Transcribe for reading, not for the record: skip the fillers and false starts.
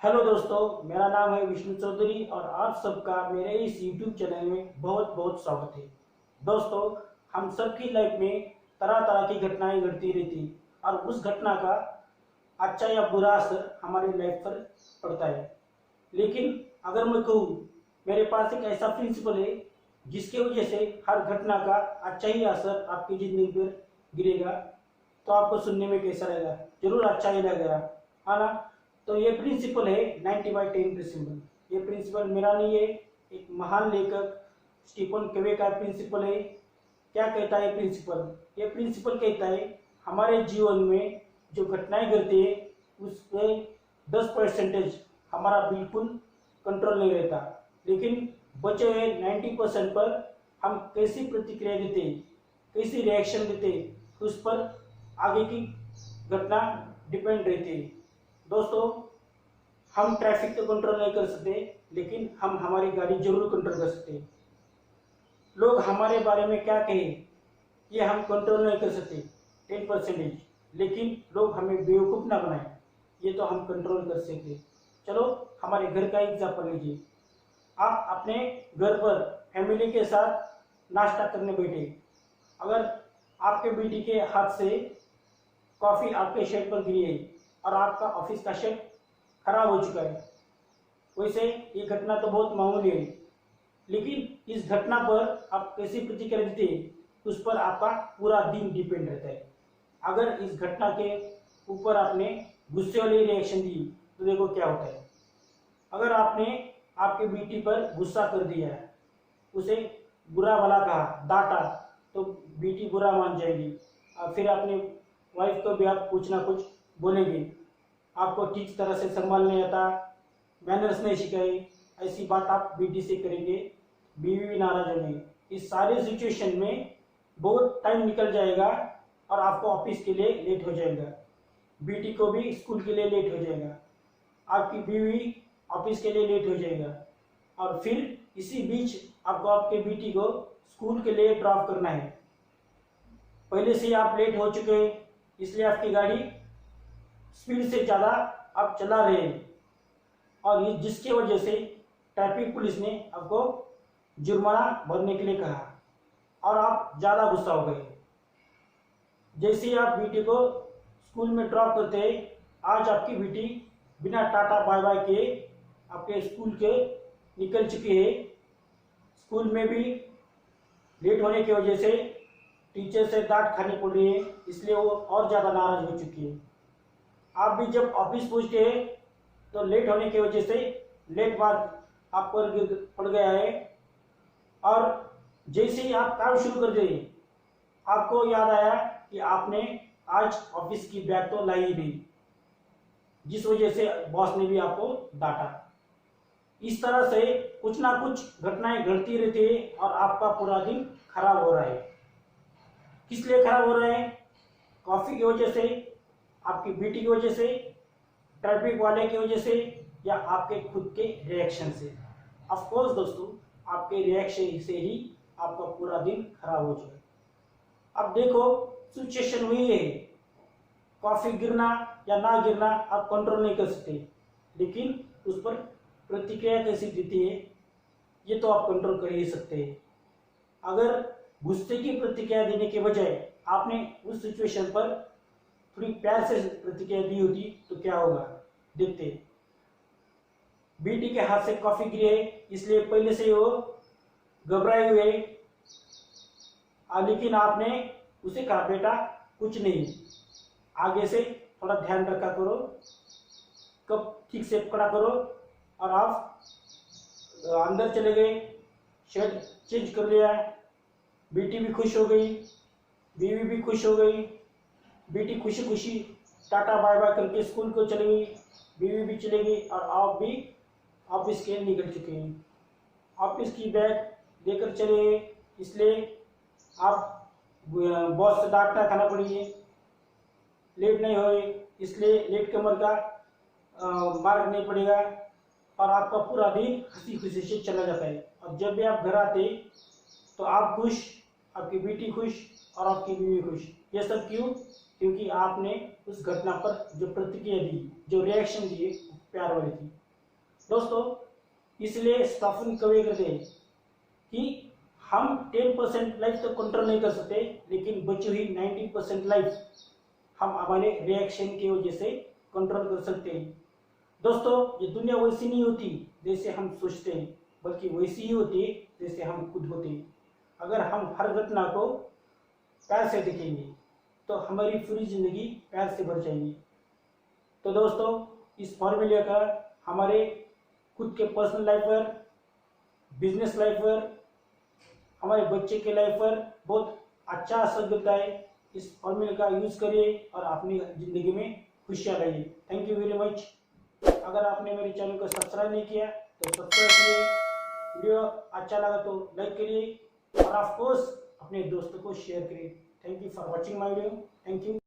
Hello दोस्तों, मेरा नाम है विष्णु चौधरी और आप सबका मेरे इस YouTube चैनल में बहुत बहुत स्वागत है। दोस्तों, हम सबकी लाइफ में तरह तरह की घटनाएं घटती रहती और उस घटना का अच्छा या बुरा असर हमारी लाइफ पर पड़ता है। लेकिन अगर मैं कहूँ, मेरे पास एक ऐसा प्रिंसिपल है जिसकी वजह से हर घटना का अच्छा ही असर आपकी ज़िंदगी पर गिरेगा, तो आपको सुनने में कैसा लगेगा? जरूर अच्छा ही लगेगा, है ना। तो ये प्रिंसिपल है 90/10 प्रिंसिपल। ये प्रिंसिपल मेरा नहीं है, एक महान लेखक स्टीफन कवे का प्रिंसिपल है। क्या कहता है प्रिंसिपल? ये प्रिंसिपल कहता है हमारे जीवन में जो घटनाएं घटती है उस पे 10% हमारा बिल्कुल कंट्रोल नहीं रहता, लेकिन बचे हुए 90% पर हम कैसी प्रतिक्रिया देते, कैसी रिएक्शन देते, उस पर आगे की घटना डिपेंड रहती है। दोस्तों, हम ट्रैफिक तो कंट्रोल नहीं कर सकते, लेकिन हम हमारी गाड़ी जरूर कंट्रोल कर सकते हैं। लोग हमारे बारे में क्या कहें ये हम कंट्रोल नहीं कर सकते 10%, लेकिन लोग हमें बेवकूफ़ ना बनाए ये तो हम कंट्रोल कर सकते। चलो हमारे घर का एग्जाम्पल लीजिए। आप अपने घर पर फैमिली के साथ नाश्ता करने बैठे, अगर आपके बेटी के हाथ से कॉफ़ी आपके शर्ट पर गिरी है और आपका ऑफिस का शर्ट खराब हो चुका है। वैसे ये घटना तो बहुत मामूली है, लेकिन इस घटना पर आप कैसी प्रतिक्रिया देते उस पर आपका पूरा दिन डिपेंड रहता है। अगर इस घटना के ऊपर आपने गुस्से वाली रिएक्शन दी तो देखो क्या होता है। अगर आपने आपके बेटी पर गुस्सा कर दिया, उसे बुरा भला कहा, डांटा, तो बेटी बुरा मान जाएगी और फिर अपनी वाइफ को भी आप कुछ ना कुछ बोलेंगे। आपको ठीक तरह से संभाल नहीं आता, मैनर्स नहीं सिखाई, ऐसी बात आप बेटी से करेंगे, बीवी भी नाराज होगी। इस सारे सिचुएशन में बहुत टाइम निकल जाएगा और आपको ऑफिस के लिए लेट हो जाएगा, बेटी को भी स्कूल के लिए लेट हो जाएगा, आपकी बीवी ऑफिस के लिए लेट हो जाएगा और फिर इसी बीच आपको आपके बेटी को स्कूल के लिए ड्रॉप करना है। पहले से आप लेट हो चुके हैं, इसलिए आपकी गाड़ी स्पीड से ज़्यादा आप चला रहे हैं और ये जिसके वजह से ट्रैफिक पुलिस ने आपको जुर्माना भरने के लिए कहा और आप ज़्यादा गुस्सा हो गए। जैसे ही आप बेटी को स्कूल में ड्रॉप करते हैं, आज आपकी बेटी बिना टाटा बाय बाय के आपके स्कूल के निकल चुकी है। स्कूल में भी लेट होने की वजह से टीचर से डांट खानी पड़ रही है, इसलिए वो और ज़्यादा नाराज हो चुकी है। आप भी जब ऑफिस पहुंचते हैं तो लेट होने की वजह से लेट मार्क आप पर पड़ गया है और जैसे ही आप काम शुरू कर दिए, आपको याद आया कि आपने आज ऑफिस की बैग तो लाई ही नहीं, जिस वजह से बॉस ने भी आपको डांटा। इस तरह से कुछ ना कुछ घटनाएं घटती रहती है और आपका पूरा दिन खराब हो रहा है। किस लिए खराब हो रहा है? कॉफी की वजह से, आपकी बेटी की वजह से, ट्रैफिक वाले की वजह से, या आपके खुद के रिएक्शन से। ऑफ कोर्स दोस्तों, आपके रिएक्शन से ही आपका पूरा दिन खराब हो जाए। अब देखो, सिचुएशन वही है, कॉफी गिरना या ना गिरना आप कंट्रोल नहीं कर सकते, लेकिन उस पर प्रतिक्रिया कैसी देती है ये तो आप कंट्रोल कर ही सकते हैं। अगर गुस्से की प्रतिक्रिया देने के बजाय आपने उस सिचुएशन पर थोड़ी प्यार से प्रतिक्रिया दी होती तो क्या होगा, देखते। बेटी के हाथ से कॉफी गिरी है, इसलिए पहले से वो घबराए हुए, लेकिन आपने उसे कहा बेटा कुछ नहीं, आगे से थोड़ा ध्यान रखा करो, कब ठीक से पकड़ा करो, और आप अंदर चले गए, शर्ट चेंज कर लिया, बेटी भी खुश हो गई, बीवी भी खुश हो गई। बेटी खुशी खुशी टाटा बाय बाय करके स्कूल को चली गई, बीवी भी चली गई और आप भी ऑफिस के निकल चुके हैं। ऑफिस की बैग लेकर चले गए, इसलिए आप बॉस से डांट ना खाना पड़ी है। लेट नहीं हुए, इसलिए लेट कमर का मार्क नहीं पड़ेगा और आपका पूरा दिन हंसी खुशी से चला जाता है। और जब भी आप घर आते तो आप खुश, आपकी बेटी खुश और आपकी बीवी खुश। ये सब क्यों? क्योंकि आपने उस घटना पर जो प्रतिक्रिया दी, जो रिएक्शन दिए, प्यार वाली थी। दोस्तों, इसलिए स्टीफन कवे कहते हैं कि हम 10% लाइफ तो कंट्रोल नहीं कर सकते, लेकिन बची हुई 90% लाइफ हम हमारे रिएक्शन की वजह से कंट्रोल कर सकते हैं। दोस्तों, ये दुनिया वैसी नहीं होती जैसे हम सोचते हैं, बल्कि वैसी ही होती है जैसे हम खुद होते हैं। अगर हम हर घटना को प्यार से देखेंगे तो हमारी पूरी जिंदगी प्यार से भर जाएगी। तो दोस्तों, इस फॉर्मूले का हमारे खुद के पर्सनल लाइफ पर, बिजनेस लाइफ पर, हमारे बच्चे के लाइफ पर बहुत अच्छा असर देता है। इस फॉर्मूले का यूज करिए और अपनी जिंदगी में खुशियाँ लाइए। Thank you very much. अगर आपने मेरे चैनल को सब्सक्राइब नहीं किया तो सब्सक्राइब करिए, वीडियो अच्छा लगा तो लाइक करिए और ऑफ कोर्स अपने दोस्तों को शेयर करिए। Thank you for watching my video. Thank you.